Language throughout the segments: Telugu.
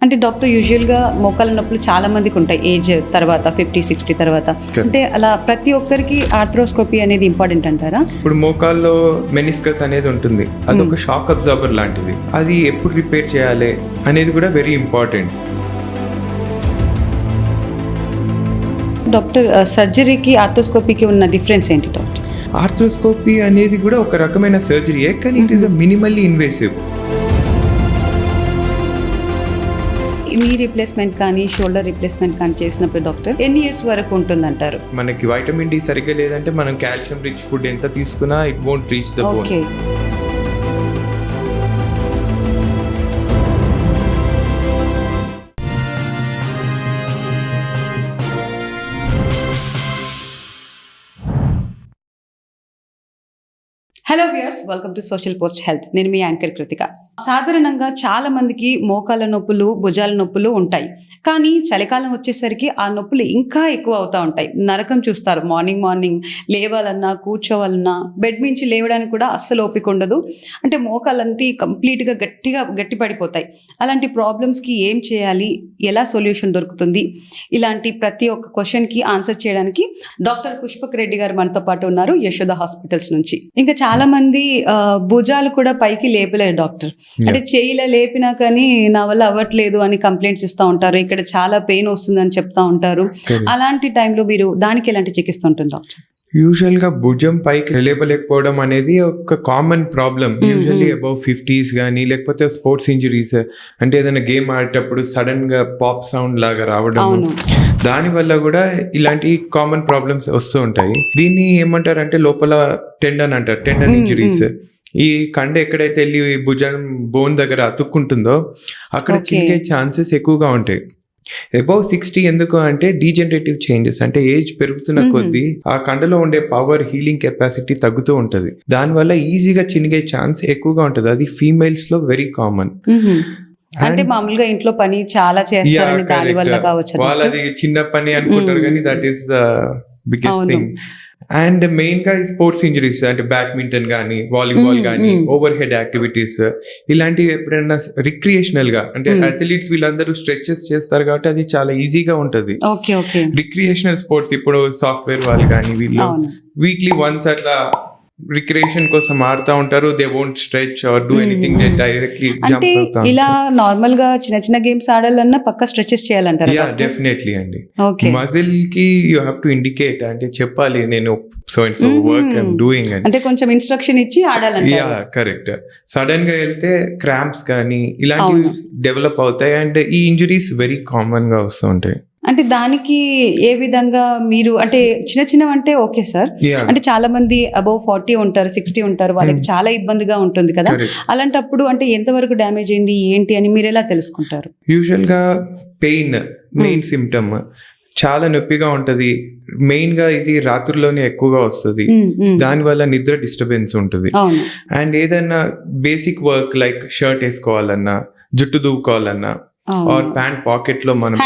అంటే డాక్టర్ యూజువల్గా మోకాల నొప్పులు చాలా మందికి ఉంటాయి ఏజ్ తర్వాత 50-60 తర్వాత. అంటే అలా ప్రతి ఒక్కరికి ఆర్థ్రోస్కోపీ అనేది ఇంపార్టెంట్ అంటారా? ఇప్పుడు మోకాల్లో మెనిస్కస్ అనేది ఉంటుంది, అదొక షాక్ అబ్జార్బర్ లాంటిది. అది ఎప్పుడు రిపేర్ చేయాలి అనేది కూడా వెరీ ఇంపార్టెంట్. డాక్టర్ సర్జరీకి ఆర్థ్రోస్కోపీకి ఉన్న డిఫరెన్స్ ఏంటి డాక్టర్? ఆర్థ్రోస్కోపీ అనేది కూడా ఒక రకమైన సర్జరీయే, కానీ it is a minimally invasive. Knee replacement కానీ షోల్డర్ రిప్లేస్మెంట్ కానీ చేసినప్పుడు డాక్టర్ ఎన్ని ఇయర్స్ వరకు ఉంటుందంటారు? మనకి వైటమిన్ డి సరిగ్గా లేదంటే మనం కాల్షియం రిచ్ ఫుడ్ ఎంత తీసుకున్నా it won't reach the bone. Okay. Hello viewers, welcome to social post health. నేను మీ యాంకర్ కృతిక. సాధారణంగా చాలా మందికి మోకాళ్ళ నొప్పులు, భుజాల నొప్పులు ఉంటాయి. కానీ చలికాలం వచ్చేసరికి ఆ నొప్పులు ఇంకా ఎక్కువ అవుతూ ఉంటాయి. నరకం చూస్తారు. మార్నింగ్ లేవాలన్నా, కూర్చోవాలన్నా, బెడ్ నుంచి లేవడానికి కూడా అస్సలు ఓపిక ఉండదు. అంటే మోకాళ్ళంటి కంప్లీట్గా గట్టి పడిపోతాయి. అలాంటి ప్రాబ్లమ్స్కి ఏం చేయాలి, ఎలా సొల్యూషన్ దొరుకుతుంది, ఇలాంటి ప్రతి ఒక్క క్వశ్చన్కి ఆన్సర్ చేయడానికి డాక్టర్ పుష్పక్ రెడ్డి గారు మనతో పాటు ఉన్నారు, యశోద హాస్పిటల్స్ నుంచి. ఇంకా చాలా మంది భుజాలు కూడా పైకి లేపలేరు డాక్టర్. అంటే చేయిలా లేపినా కానీ నా వల్ల అవ్వట్లేదు అని కంప్లైంట్స్ ఇస్తూ ఉంటారు. ఇక్కడ చాలా పెయిన్ వస్తుందని చెప్తా ఉంటారు. అలాంటి టైంలో మీరు దానికి ఎలాంటి చికిత్స ఉంటుంది డాక్టర్? యూజువల్ గా భుజం పైకి లేపలేకపోవడం అనేది ఒక common problem. Usually above 50s కానీ, లేకపోతే స్పోర్ట్స్ ఇంజరీస్, అంటే ఏదైనా గేమ్ ఆడేటప్పుడు సడన్ గా పాప్ సౌండ్ లాగా రావడం, దానివల్ల కూడా ఇలాంటి కామన్ ప్రాబ్లమ్స్ వస్తూ ఉంటాయి. దీన్ని ఏమంటారంటే లోపల టెండన్ అంటారు, టెండన్ ఇంజరీస్. ఈ కండ ఎక్కడైతే వెళ్ళి భుజం బోన్ దగ్గర అతుక్కుంటుందో అక్కడ చినిగే ఛాన్సెస్ ఎక్కువగా ఉంటాయి. అబౌవ్ 60 ఎందుకు అంటే డీజనరేటివ్ చేంజెస్, అంటే ఏజ్ పెరుగుతున్న కొద్దీ ఆ కండలో ఉండే పవర్, హీలింగ్ కెపాసిటీ తగ్గుతూ ఉంటది. దానివల్ల ఈజీగా చినిగే ఛాన్స్ ఎక్కువగా ఉంటది. అది ఫీమేల్స్ లో వెరీ కామన్. అంటే మామూలుగా ఇంట్లో పని చాలా చేస్తారని దాని వల్ల కావచ్చు. వాళ్ళు అది చిన్న పని అనుకుంటారు కానీ that is the biggest thing. And main గా స్పోర్ట్స్ ఇంజరీస్, అంటే బ్యాడ్మింటన్ కానీ, వాలీబాల్ కానీ, ఓవర్ హెడ్ యాక్టివిటీస్, ఇలాంటివి ఎప్పుడైనా రిక్రియేషనల్ గా, అంటే అథ్లీట్స్ వీళ్ళందరూ స్ట్రెచెస్ చేస్తారు కాబట్టి అది చాలా ఈజీగా ఉంటది. రిక్రియేషనల్ స్పోర్ట్స్, ఇప్పుడు సాఫ్ట్వేర్ వాళ్ళు కానీ వీళ్ళు వీక్లీ వన్స్ అట్లా రిక్రియేషన్ కోసం ఆడుతూ ఉంటారు. They won't stretch or do anything, they directly jump అవుతారు. ఇలా నార్మల్ గా చిన్న గేమ్స్ ఆడాలన్నా పక్కా స్ట్రెచెస్ చేయాలంటారు? యా, డెఫినెట్లీ అండి. మజిల్ కి యూ హావ్ టు ఇండికేట్, అంటే చెప్పాలి నేను so and so work I'm doing అని, అంటే కొంచెం ఇన్స్ట్రక్షన్ ఇచ్చి ఆడాలంటారు. Yeah, correct. సడన్ గా వెళ్తే క్రాంప్స్ కానీ ఇలాంటివి డెవలప్ అవుతాయి. అండ్ ఈ ఇంజరీస్ వెరీ కామన్ గా వస్తూ ఉంటాయి. అంటే దానికి ఏ విధంగా మీరు, అంటే చిన్న అంటే ఓకే సార్, అంటే చాలా మంది అబౌవ్ 40 ఉంటారు, 60 ఉంటారు, వాళ్ళకి చాలా ఇబ్బందిగా ఉంటుంది కదా. అలాంటప్పుడు అంటే ఎంతవరకు డ్యామేజ్ అయింది ఏంటి అని మీరు ఎలా తెలుసుకుంటారు? యూజువల్ గా పెయిన్ మెయిన్ సిమ్టమ్, చాలా నొప్పిగా ఉంటది. మెయిన్ గా ఇది రాత్రుల్లోనే ఎక్కువగా వస్తుంది. దానివల్ల నిద్ర డిస్టర్బెన్స్ ఉంటుంది. అండ్ ఏదైనా బేసిక్ వర్క్ లైక్ షర్ట్ వేసుకోవాలన్నా, జుట్టు దూకోవాలన్నా, ఆర్ ప్యాంట్ పాకెట్ లో మనం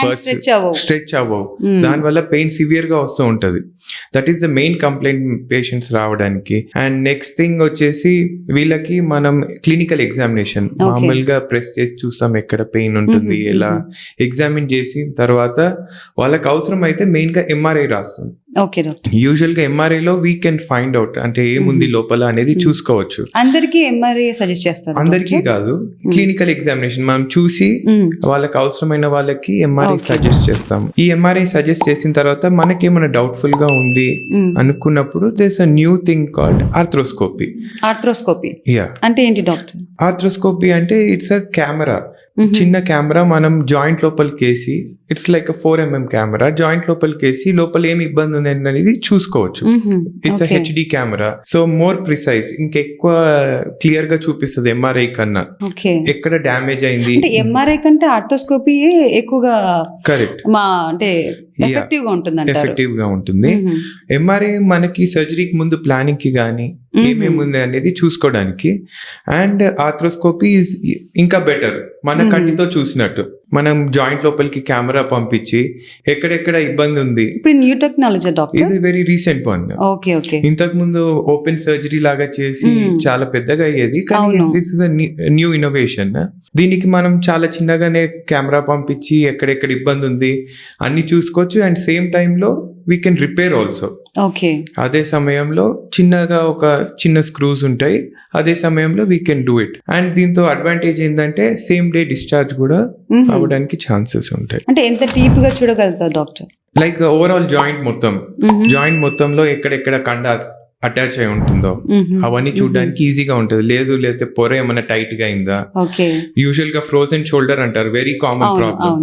స్ట్రెచ్ అవ్వవు, దానివల్ల పెయిన్ సివియర్ గా వస్తూ ఉంటది. That is the main complaint patients రావడానికి. అండ్ నెక్స్ట్ థింగ్ వచ్చేసి వీళ్ళకి మనం క్లినికల్ ఎగ్జామినేషన్, మామూలుగా ప్రెస్ చేసి చూస్తాం ఎక్కడ పెయిన్ ఉంటుంది, ఎలా ఎగ్జామిన్ చేసి తర్వాత వాళ్ళకి అవసరం అయితే మెయిన్ గా ఎంఆర్ఐ రాస్తాం. యూజువల్ గా ఎంఆర్ఐ లో వీ కెన్ ఫైండ్ అవుట్, అంటే ఏముంది లోపల అనేది చూసుకోవచ్చు. అందరికీ ఎంఆర్ఐ సజెస్ట్ చేస్తారు? అందరికీ కాదు, క్లినికల్ ఎగ్జామినేషన్ మనం చూసి వాళ్ళకి అవసరమైన వాళ్ళకి ఎంఆర్ఐ సజెస్ట్ చేస్తాం. ఈ ఎంఆర్ఐ సజెస్ట్ చేసిన తర్వాత మనకి ఏమైనా డౌట్ఫుల్ గా ఉంది అనుకున్నప్పుడు there's a new thing called arthroscopy. Yeah, అంటే ఏంటి డాక్టర్? ఆర్థ్రోస్కోపీ అంటే ఇట్స్ అ కెమెరా, చిన్న కెమెరా మనం జాయింట్ లోపలికి వేసి, it's like 4mm camera, joint లోపలికి వేసి లోపల ఏమి ఇబ్బంది ఉంది అనేది చూసుకోవచ్చు. It's a HD camera, so more precise, ఇంకెక్కువ క్లియర్ గా చూపిస్తుంది ఎంఆర్ఐ కన్నా. ఎక్కడ డ్యామేజ్ అయింది. ఎంఆర్ఐ కంటే ఆర్థ్రోస్కోపీ ఎక్కువగా కరెక్ట్ అంటే ఎఫెక్టివ్ గా ఉంటుంది. ఎంఆర్ఐ మనకి సర్జరీకి ముందు ప్లానింగ్ కి గానీ ఏమేమి ఉంది అనేది చూసుకోవడానికి. అండ్ ఆర్థ్రోస్కోపీ ఇంకా బెటర్, మన కంటితో చూసినట్టు. మనం జాయింట్ లోపలికి కెమెరా పంపించి ఎక్కడెక్కడ ఇబ్బంది ఉంది. ఇప్పుడు న్యూ టెక్నాలజీ డాక్టర్. ఇది very recent one. Okay okay. ఇంతకు ముందు ఓపెన్ సర్జరీ లాగా చేసి చాలా పెద్దగా అయ్యేది, కానీ దిస్ ఇస్ న్యూ ఇన్నోవేషన్. దీనికి మనం చాలా చిన్నగానే కెమెరా పంపించి ఎక్కడెక్కడ ఇబ్బంది ఉంది అన్ని చూసుకోవచ్చు. అండ్ సేమ్ టైంలో we can repair also. Okay. అదే సమయంలో చిన్నగా ఒక చిన్న స్క్రూస్ ఉంటాయి, అదే సమయంలో we can do it. And దీంతో అడ్వాంటేజ్ ఏంటంటే సేమ్ డే డిశ్చార్జ్ కూడా అవ్వడానికి ఛాన్సెస్ ఉంటాయి. అంటే ఎంత డీప్ గా చూడగలుగుతారు డాక్టర్? లైక్ ఓవరాల్ జాయింట్ మొత్తంలో ఎక్కడెక్కడ కండ అటాచ్ అయి ఉంటుందో అవన్నీ చూడడానికి ఈజీగా ఉంటుంది. లేకపోతే పొర ఏమైనా టైట్ గా అయిందా. యూజువల్ గా ఫ్రోజన్ షోల్డర్ అంటారు, very common problem.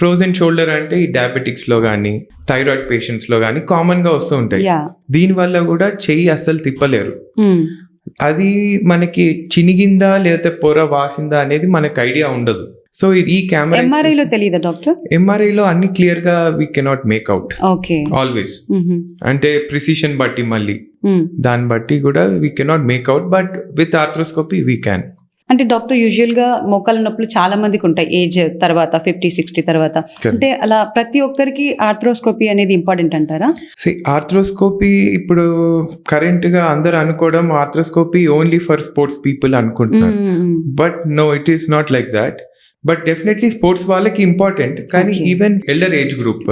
Frozen shoulder అంటే ఈ డయాబెటిక్స్ లో గానీ థైరాయిడ్ పేషెంట్స్ లో గానీ కామన్ గా వస్తూ ఉంటాయి. దీని వల్ల కూడా చెయ్యి అస్సలు తిప్పలేరు. అది మనకి చినిగిందా లేకపోతే పొర వాసిందా అనేది మనకు ఐడియా ఉండదు. సో ఈ కెమెరా ఎంఆర్ఐలో తెలియదా డాక్టర్? ఎంఆర్ఐలో అన్ని క్లియర్ గా వీ కెనాట్ మేక్అవుట్ ఆల్వేస్. అంటే ప్రిసిషన్ బట్టి మళ్ళీ దాన్ని బట్టి కూడా we cannot make out, but with arthroscopy we can. అంటే డాక్టర్ యూజువల్ గా మోకాళ్ళ నొప్పులు చాలా మందికి ఉంటాయి ఏజ్ తర్వాత 50-60 తర్వాత. అంటే అలా ప్రతి ఒక్కరికి ఆర్థ్రోస్కోపీ అనేది ఇంపార్టెంట్ అంటారా? ఆర్థ్రోస్కోపీ ఇప్పుడు కరెంట్ గా అందరు అనుకోవడం arthroscopy only for sports people అనుకుంటున్నారు, but no, it is not like that. But definitely sports వాళ్ళకి ఇంపార్టెంట్, కానీ ఈవెన్ ఎల్డర్ ఏజ్ గ్రూప్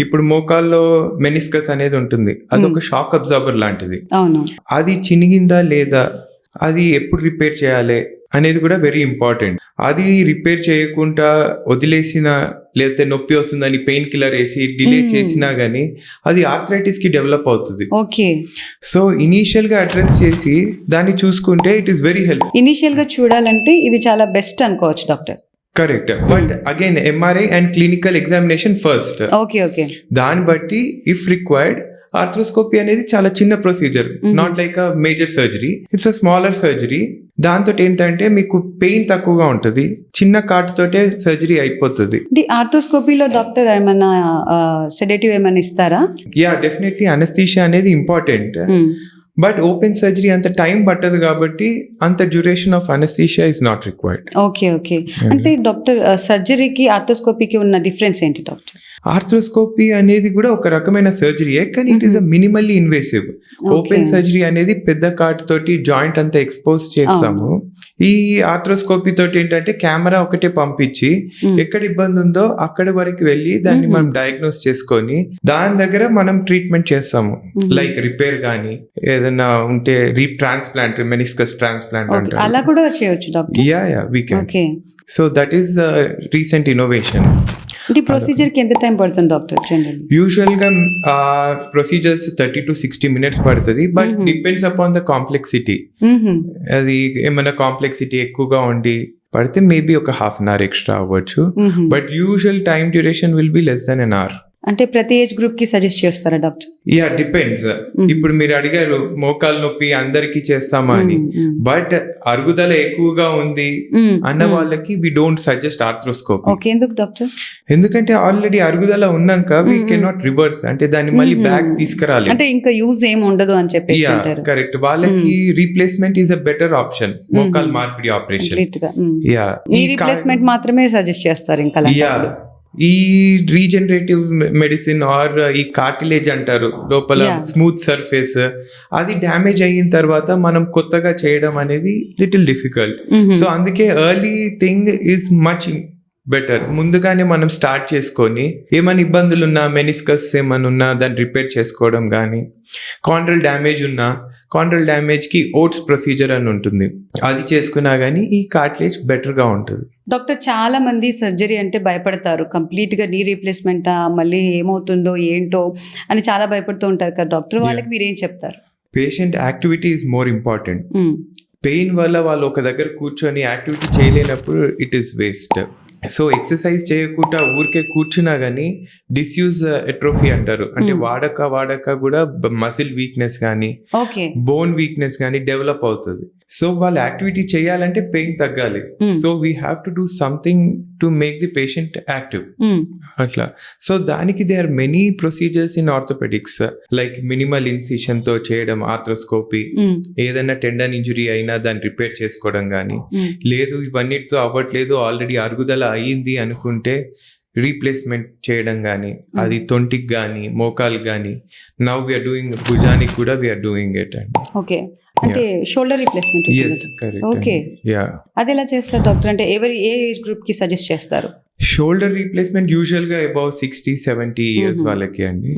ఇప్పుడు మోకాల్లో మెనిస్కస్ అనేది ఉంటుంది, అదొక షాక్ అబ్జార్బర్ లాంటిది. అది చినిగిందా లేదా, అది ఎప్పుడు రిపేర్ చేయాలి అనేది కూడా వెరీ ఇంపార్టెంట్. అది రిపేర్ చేయకుండా వదిలేసిన లేకపోతే నొప్పి వస్తుందని పెయిన్ కిల్లర్ వేసి డిలే చేసినా గానీ అది ఆర్థరైటిస్ కి డెవలప్ అవుతుంది. సో ఇనీషియల్ గా అడ్రస్ చేసి దాన్ని చూసుకుంటే it is very help. Initial గా చూడాలంటే ఇది చాలా బెస్ట్ అనుకోవచ్చు doctor. Correct, but again MRI and clinical examination first. దాన్ని బట్టి ఇఫ్ రిక్వైర్డ్ ఆర్థ్రోస్కోపీ అనేది చాలా చిన్న procedure, not like a major surgery, it's a smaller surgery. దాంతో ఏంటంటే మీకు పెయిన్ తక్కువగా ఉంటుంది, చిన్న కాటుతోటే సర్జరీ అయిపోతుంది. ఆర్థ్రోస్కోపీలో డాక్టర్ ఏమైనా సెడేటివ్ ఏమైనా ఇస్తారా? యా, డెఫినెట్లీ అనస్థీషియా అనేది ఇంపార్టెంట్, బట్ ఓపెన్ సర్జరీ అంత టైం పట్టదు కాబట్టి అంత duration of anaesthesia is not required. Okay. అంటే డాక్టర్ సర్జరీకి ఆర్థ్రోస్కోపీకి ఉన్న డిఫరెన్స్ ఏంటి డాక్టర్? ఆర్థ్రోస్కోపీ అనేది కూడా ఒక రకమైన సర్జరీయే, కానీ it is a minimally invasive. Open surgery అనేది పెద్ద కాట్ తోటి జాయింట్ అంతా ఎక్స్పోజ్ చేస్తాము. ఈ ఆర్థ్రోస్కోపీ తోటి ఏంటంటే కెమెరా ఒకటే పంపించి ఎక్కడ ఇబ్బంది ఉందో అక్కడ వరకు వెళ్ళి దాన్ని మనం డయాగ్నోస్ చేసుకొని దాని దగ్గర మనం ట్రీట్మెంట్ చేస్తాము. లైక్ రిపేర్ గానీ ఏదైనా ఉంటే ట్రాన్స్ప్లాంట్, మెనిస్కస్ ట్రాన్స్ప్లాంట్ అంటారు, అలా కూడా చేయొచ్చు doctor. Yeah we can. So that is recent innovation. అంటే ప్రొసీజర్ కి ఎంత టైం పడుతుంది డాక్టర్? యూజువల్ గా ప్రొసీజర్స్ 30 to 60 minutes పడుతుంది, but depends upon the complexity. అది ఏమైనా కాంప్లెక్సిటీ ఎక్కువగా ఉండి పడితే మేబీ ఒక ½ an hour ఎక్స్ట్రా అవ్వచ్చు, but usual time duration will be less than an hour. అంటే ప్రతి ఏజ్ గ్రూప్ కి సజెస్ట్ చేస్తారా డాక్టర్? Yeah, depends. ఇప్పుడు మీరు అడిగారు మోకాలు నొప్పి అందరికి చేస్తామా అని, బట్ అరుగుదల ఎక్కువగా ఉంది అన్న వాళ్ళకి వి డోంట్ సజెస్ట్ ఆర్థ్రోస్కోపీ. ఎందుకు డాక్టర్? ఎందుకంటే ఆల్రెడీ అరుగుదల ఉన్నాక వి కెనాట్ రివర్స్, అంటే దాన్ని మళ్ళీ బ్యాక్ తీసుకురాలి, అంటే ఇంకా యూజ్ ఏం ఉండదు అని చెప్పేసి. కరెక్ట్, వాళ్ళకి replacement is a better option, మోకాల్ మార్పిడి ఆపరేషన్. యా, ఈ రీప్లేస్మెంట్ మాత్రమే సజెస్ట్ చేస్తారు ఇంకా. యా, ఈ రీజనరేటివ్ మెడిసిన్ ఆర్ ఈ కార్టిలేజ్ అంటారు లోపల స్మూత్ సర్ఫేస్, అది డ్యామేజ్ అయిన తర్వాత మనం కొత్తగా చేయడం అనేది లిటిల్ డిఫికల్ట్. సో అందుకే early thing is much better. ముందుగానే మనం స్టార్ట్ చేసుకొని ఏమైనా ఇబ్బందులు ఉన్నా, మెనిస్కస్ ఏమైనా ఉన్నా దాన్ని రిపేర్ చేసుకోవడం కానీ, కాండ్రల్ డ్యామేజ్ ఉన్నా కాండ్రల్ డ్యామేజ్కి ఓట్స్ ప్రొసీజర్ అని ఉంటుంది, అది చేసుకున్నా కానీ ఈ కార్టిలేజ్ బెటర్గా ఉంటుంది. డాక్టర్, చాలా మంది సర్జరీ అంటే భయపడతారు, కంప్లీట్గా నీ రీప్లేస్మెంటా, మళ్ళీ ఏమవుతుందో ఏంటో అని చాలా భయపడుతూ ఉంటారు కదా డాక్టర్, వాళ్ళకి మీరు ఏం చెప్తారు? Patient activity is more important. Pain వల్ల వాళ్ళు ఒక దగ్గర కూర్చొని యాక్టివిటీ చేయలేనప్పుడు it is waste. So exercise చేయకుండా ఊరికే కూర్చున్నా కానీ డిస్యూజ్ ఎట్రోఫీ అంటారు, అంటే వాడక కూడా మసిల్ వీక్నెస్ కానీ బోన్ వీక్నెస్ కానీ డెవలప్ అవుతుంది. సో వాళ్ళ యాక్టివిటీ చేయాలంటే పెయిన్ తగ్గాలి. So we have to do something to make the patient active. అట్లా సో దానికి there are many procedures in orthopaedics, like minimal incision తో చేయడం, ఆర్థ్రోస్కోపీ, ఏదైనా టెండన్ ఇంజురీ అయినా దాన్ని రిపేర్ చేసుకోవడం కానీ, లేదు ఇవన్నిటితో అవ్వట్లేదు ఆల్రెడీ అరుగుదల అయ్యింది అనుకుంటే రీప్లేస్మెంట్ చేయడం కానీ, అది తొంటికి కానీ మోకాలు కానీ, నౌ వీఆర్ డూయింగ్ భుజానికి కూడా వీఆర్ డూయింగ్ ఇట్ అండి. ఓకే, అంటే షోల్డర్ రీప్లేస్మెంట్. ఓకే, అది ఎలా చేస్తారు డాక్టర్? అంటే ఏ ఏజ్ గ్రూప్ కి సజెస్ట్ చేస్తారు? షోల్డర్ రీప్లేస్మెంట్ యూజువల్ గా అబౌవ్ 60-70 ఇయర్స్ వాళ్ళకి అండి.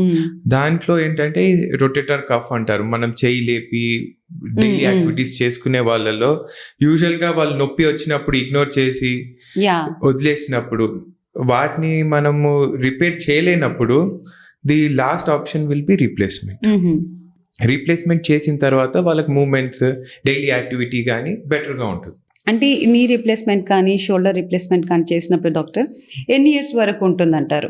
దాంట్లో ఏంటంటే రొటేటర్ కఫ్ అంటారు, మనం చేయి లేపి డైలీ యాక్టివిటీస్ చేసుకునే వాళ్ళలో యూజువల్ గా వాళ్ళు నొప్పి వచ్చినప్పుడు ఇగ్నోర్ చేసి వదిలేసినప్పుడు, వాటిని మనము రిపేర్ చేయలేనప్పుడు the last option will be replacement. Replacement చేసిన తర్వాత వాళ్ళకి మూమెంట్స్, డైలీ యాక్టివిటీ కానీ బెటర్గా ఉంటుంది. అంటే నీ రీప్లేస్మెంట్ కానీ షోల్డర్ రీప్లేస్మెంట్ కానీ చేసినప్పుడు డాక్టర్ ఎన్ని ఇయర్స్ వరకు ఉంటుందంటారు?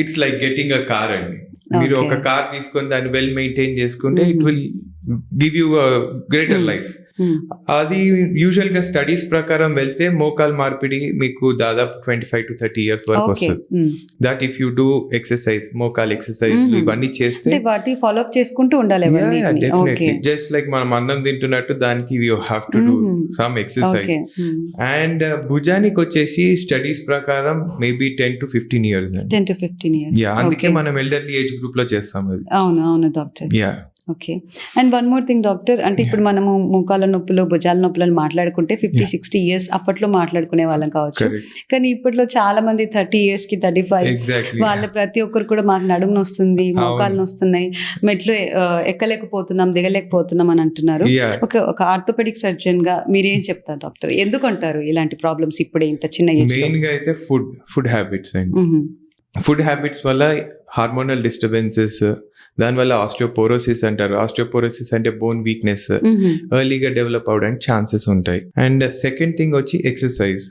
It's like getting a car అండి. మీరు ఒక కార్ తీసుకొని దాన్ని వెల్ మెయింటైన్ చేసుకుంటే it will give you a greater life. అది యూజువల్ గా స్టడీస్ ప్రకారం వెళ్తే మోకాల్ మార్పిడి మీకు దాదాపు 25 to 30 ఇయర్స్ వరకు వస్తుంది. That if you do exercise, మోకాల్ ఎక్సర్సైజ్ ఇవన్నీ చేస్తే వాటి ఫాలో అప్ చేసుకుంటూ ఉండాలి. డెఫినెట్లీ జస్ట్ లైక్ మనం అన్నం తింటున్నట్టు దానికి you have to do some exercise. And భుజానికి వచ్చేసి స్టడీస్ ప్రకారం maybe 10 to 15 years. 10 to 15 years. అందుకే మనం ఎల్డర్లీ ఏజ్ గ్రూప్ లో చేస్తాం అది. అవును doctor. Okay, and one more thing doctor, అంటే ఇప్పుడు మనము మోకాల నొప్పులు, భుజాల నొప్పులను మాట్లాడుకుంటే 50-60 ఇయర్స్ అప్పట్లో మాట్లాడుకునే వాళ్ళం కావచ్చు. కానీ ఇప్పట్లో చాలా మంది 30 years కి 35 వాళ్ళ ప్రతి ఒక్కరు కూడా మాకు నడుము వస్తుంది, మోకాలు వస్తున్నాయి, మెట్లు ఎక్కలేకపోతున్నాం, దిగలేకపోతున్నాం అని అంటున్నారు. ఒక ఆర్థోపెడిక్ సర్జన్ గా మీరేం చెప్తారు డాక్టర్? ఎందుకంటారు ఇలాంటి ప్రాబ్లమ్స్ ఇప్పుడే ఇంత చిన్న ఏజ్? మెయిన్ గా అయితే ఫుడ్ హ్యాబిట్స్ అండి. ఫుడ్ హ్యాబిట్స్ వల్ల హార్మోనల్ డిస్టర్బెన్సెస్, దానివల్ల ఆస్టియోపోరోసిస్ అంటారు. ఆస్టియోపోరోసిస్ అంటే బోన్ వీక్నెస్ ఎర్లీగా డెవలప్ అవడానికి ఛాన్సెస్ ఉంటాయి. అండ్ సెకండ్ థింగ్ వచ్చి ఎక్సర్సైజ్.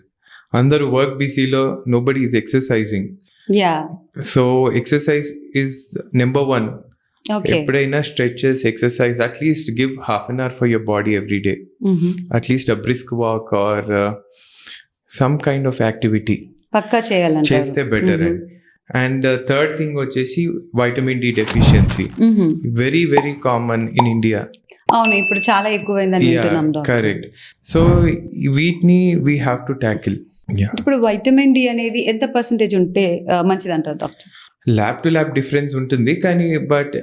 అందరూ వర్క్ బిజీలో nobody is exercising. So exercise is number 1. ఎప్పుడైనా stretches, exercise, at least give half an hour for your body every day. At least a brisk walk or some kind of activity పక్కా చేస్తే బెటర్. అండ్ థర్డ్ థింగ్ వచ్చేసి vitamin D deficiency, very very common in India. అవును, ఇప్పుడు చాలా ఎక్కువైందని వింటున్నాం డాక్టర్. కరెక్ట్. సో వీటిని వీ హ్యావ్ టు ట్యాకిల్. ఇప్పుడు వైటమిన్ డి అనేది ఎంత పర్సెంటేజ్ ఉంటే మంచిది అంటారు డాక్టర్? ల్యాబ్ టు ల్యాబ్ డిఫరెన్స్ ఉంటుంది, కానీ బట్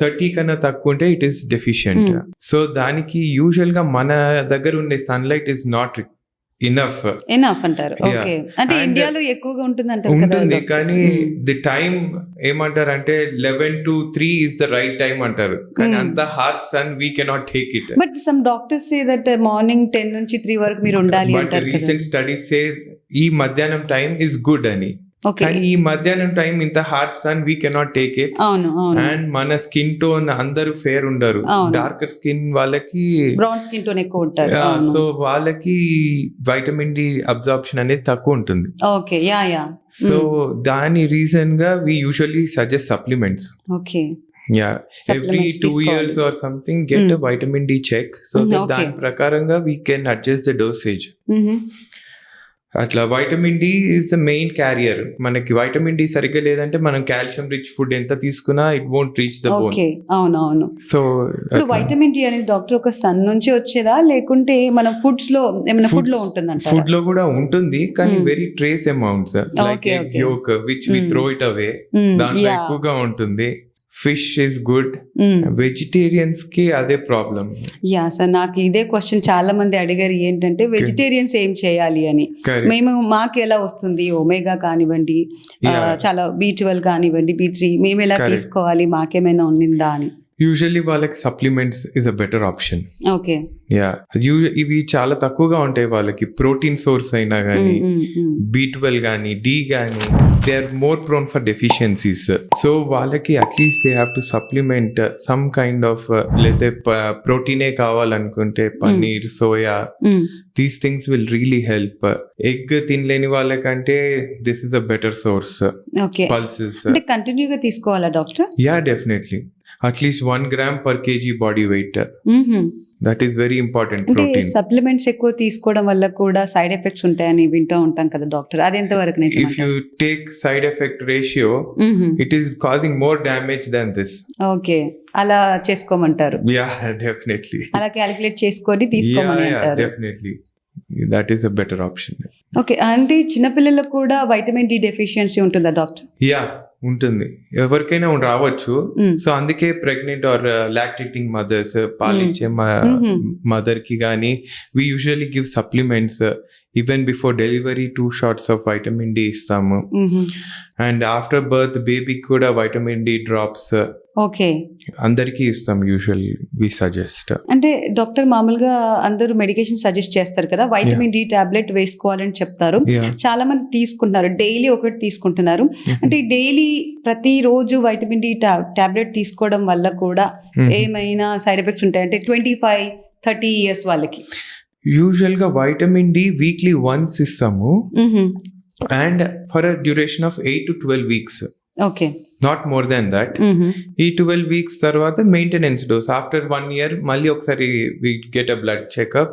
30 కన్నా తక్కువ ఉంటే ఇట్ ఈస్ డెఫిషియంట్. సో దానికి యూజువల్ గా మన దగ్గర ఉండే సన్లైట్ ఈస్ నాట్ ఎనఫ్ అంటారు. ఓకే, అంటే ఇండియాలో ఎక్కువగా ఉంటుంది కానీ ది టైం ఏమంటారు అంటే 11 to 3 is the right time అంటారు, కానీ అంత harsh sun we cannot take it. But some doctors say that morning 10 నుంచి 3 వరకు మీరు ఉండాలి అంటారు. బట్ రీసెంట్ స్టడీస్ సే ఈ మధ్యాహ్నం టైం ఇస్ గుడ్ అని. కానీ ఈ మధ్యాహ్నం టైం ఇంత harsh sun we cannot take it. And మన స్కిన్ టోన్ అందరూ ఫేర్ ఉండరు, డార్కర్ స్కిన్ వాళ్ళకి బ్రౌన్ స్కిన్ టోన్ ఎక్కువ ఉంటారు. సో వాళ్ళకి వైటమిన్ డి అబ్జార్ప్షన్ అనేది తక్కువ ఉంటుంది. ఓకే, సో దాని రీజన్ గా we usually suggest supplements. Okay, every 2 years or something get a vitamin D check, so that దాని ప్రకారంగా we can adjust the dosage. అట్లా vitamin D is the main carrier. మనకి వైటమిన్ డి సరిగ్గా లేదంటే మనం కాల్షియం రిచ్ ఫుడ్ ఎంత తీసుకున్నా it won't reach the bone. అవునవును. సో వైటమిన్ డి అనేది డాక్టర్ ఒక సన్ నుంచి వచ్చేదా లేకుంటే మన ఫుడ్స్ లో ఏమైనా ఫుడ్ లో ఉంటుందంట? ఫుడ్ లో కూడా ఉంటుంది, కానీ very trace amounts, like egg yolk which we throw it away, దాంట్లో ఎక్కువగా ఉంటుంది. ఫిష్ ఇస్ గుడ్, వెజిటేరియన్స్ కి అదే ప్రాబ్లం. సార్, నాకు ఇదే క్వశ్చన్ చాలా మంది అడిగారు, ఏంటంటే వెజిటేరియన్స్ ఏం చేయాలి అని. మాకు ఎలా వస్తుంది ఒమేగా కానివ్వండి, చాలా B12 కానివ్వండి, B3 మేము ఎలా తీసుకోవాలి, మాకేమైనా ఉండిందా అని. యూజువల్లీ వాళ్ళకి supplements is a better option. Okay, ఇవి చాలా తక్కువగా ఉంటాయి వాళ్ళకి. ప్రోటీన్ సోర్స్ అయినా కానీ, B12 కానీ, డి కానీ, they are more prone for deficiencies. So వాళ్ళకి at least they have to supplement some kind of, లేదా ప్రోటీనే కావాలనుకుంటే paneer, soya, these things will really help. Egg తినలేని వాళ్ళకంటే this is a better source. Pulses కంటిన్యూగా తీసుకోవాలా doctor? Definitely. At least 1 gram per kg body weight. That is very important. అంటే ప్రోటీన్. సప్లిమెంట్స్ ఎక్కువ తీసుకోవడం వల్ల కూడా సైడ్ ఎఫెక్ట్స్ ఉంటాయని వింటూ ఉంటాం కదా డాక్టర్, అది ఎంతవరకు నిజం If you take side effect ratio, it is causing more damage than this. Okay, అలా చేసుకోమంటారు. Yeah, definitely. అలా క్యాలిక్యులేట్ చేసుకొని తీసుకోమని Yeah, అంటారు. definitely. That is a better option. Okay, అంటే చిన్నపిల్లలకు కూడా వైటమిన్ డి డెఫిషియన్సీ ఉంటుందా డాక్టర్? Yeah, ఉంటుంది. ఎవరికైనా రావచ్చు. Mm. సో అందుకే ప్రెగ్నెంట్ ఆర్ లాక్టేటింగ్ మదర్స్, పాలిచ్చే మదర్ కి కానీ we usually give supplements even before delivery 2 shots of vitamin D ఇస్తాము. అండ్ ఆఫ్టర్ బర్త్ బేబీ కూడా vitamin D drops ఓకే, అందరికీ ఇస్తాం. Usual we suggest. అంటే డాక్టర్ మామూలుగా అందరూ మెడికేషన్ సజెస్ట్ చేస్తారు కదా, వైటమిన్ డి టాబ్లెట్ వేసుకోవాలని చెప్తారు. చాలా మంది తీసుకుంటున్నారు, డైలీ ఒకటి తీసుకుంటున్నారు. అంటే డైలీ ప్రతిరోజు వైటమిన్ డి టాబ్లెట్ తీసుకోవడం వల్ల కూడా ఏమైనా సైడ్ ఎఫెక్ట్స్ ఉంటాయి? అంటే 25-30 years వాళ్ళకి యూజువల్ గా వైటమిన్ డి వీక్లీ వన్స్ ఇస్తాము. And for a duration of 8 to 12 weeks. Okay, not more than that. ఈ 12 weeks తర్వాత మెయింటెనెన్స్ డోస్. ఆఫ్టర్ 1 year మళ్ళీ ఒకసారి we get a blood checkup.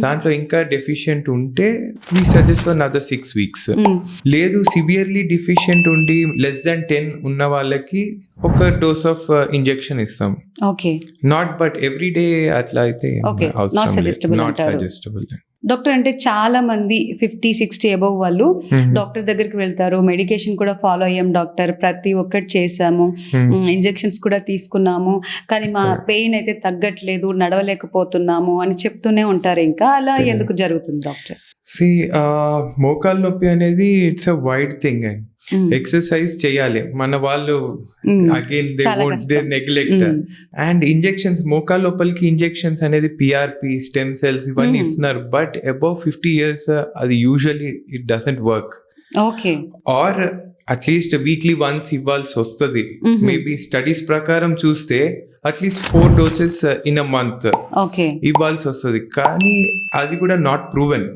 దాంట్లో ఇంకా డెఫిషియెంట్ ఉంటే we suggest for another 6 weeks. లేదు సివియర్లీ డెఫిషియెంట్ ఉండి లెస్ దాన్ 10 ఉన్న వాళ్ళకి ఒక డోస్ ఆఫ్ ఇంజెక్షన్ ఇస్తాం. Okay, not but every day అట్లా అయితే Okay, not suggestible నాట్ అంటారు. సజెస్టబుల్. డాక్టర్ అంటే చాలా మంది 50-60 అబవ్ వాళ్ళు డాక్టర్ దగ్గరికి వెళ్తారు, మెడికేషన్ కూడా ఫాలో అయ్యాం డాక్టర్, ప్రతి ఒక్కటి చేసాము, ఇంజెక్షన్స్ కూడా తీసుకున్నాము, కానీ మా పెయిన్ అయితే తగ్గట్లేదు, నడవలేకపోతున్నాము అని చెప్తూనే ఉంటారు. ఇంకా అలా ఎందుకు జరుగుతుంది డాక్టర్? మోకాలు నొప్పి అనేది it's a wide thing and exercise చేయాలి. మన వాళ్ళు again they neglect. And injections, మోకాలు లోపలికి ఇంజెక్షన్స్ అనేది పిఆర్పి, స్టెమ్ సెల్స్ ఇవన్నీ ఇస్తున్నారు. బట్ అబౌవ్ 50 years అది usually it doesn't work. Okay, or at least weekly once ఇవ్వాల్సి వస్తుంది. మేబీ స్టడీస్ ప్రకారం చూస్తే at least 4 doses in a month okay ఇవ్వాల్సి వస్తుంది. కానీ అది కూడా నాట్ ప్రూవెన్.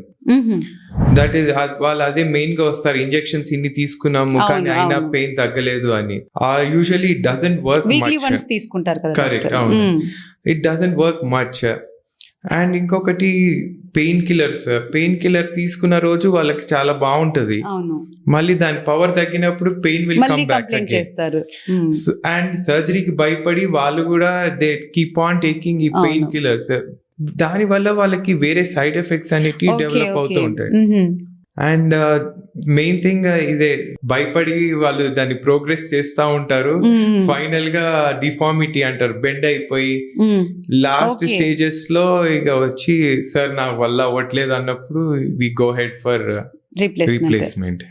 దట్ ఈస్ వాళ్ళు అదే మెయిన్ గా వస్తారు, ఇంజెక్షన్స్ ఇన్ని తీసుకున్నాము కానీ అయినా పెయిన్ తగ్గలేదు అని. Usually it doesn't work weekly much. Once తీసుకుంటారు కదా. కరెక్ట్, అవును. It doesn't work much. And ఇంకొకటి పెయిన్ కిల్లర్ తీసుకున్న రోజు వాళ్ళకి చాలా బాగుంటది, మళ్ళీ దాని పవర్ తగ్గినప్పుడు పెయిన్ విల్ కమ్ బ్యాక్ చేస్తారు. అండ్ సర్జరీకి భయపడి వాళ్ళు కూడా దే కీప్ ఆన్ టేకింగ్ ఈ పెయిన్ కిల్లర్స్. దాని వల్ల వాళ్ళకి వేరే సైడ్ ఎఫెక్ట్స్ అనేవి డెవలప్ అవుతూ ఉంటాయి. అండ్ మెయిన్ థింగ్ ఇదే, భయపడి వాళ్ళు దాన్ని ప్రోగ్రెస్ చేస్తా ఉంటారు. ఫైనల్ గా డిఫార్మిటీ అంటారు, బెండ్ అయిపోయి లాస్ట్ స్టేజెస్ లో ఇక వచ్చి సార్ నా వల్ల అవ్వట్లేదు అన్నప్పుడు we go head for replacement.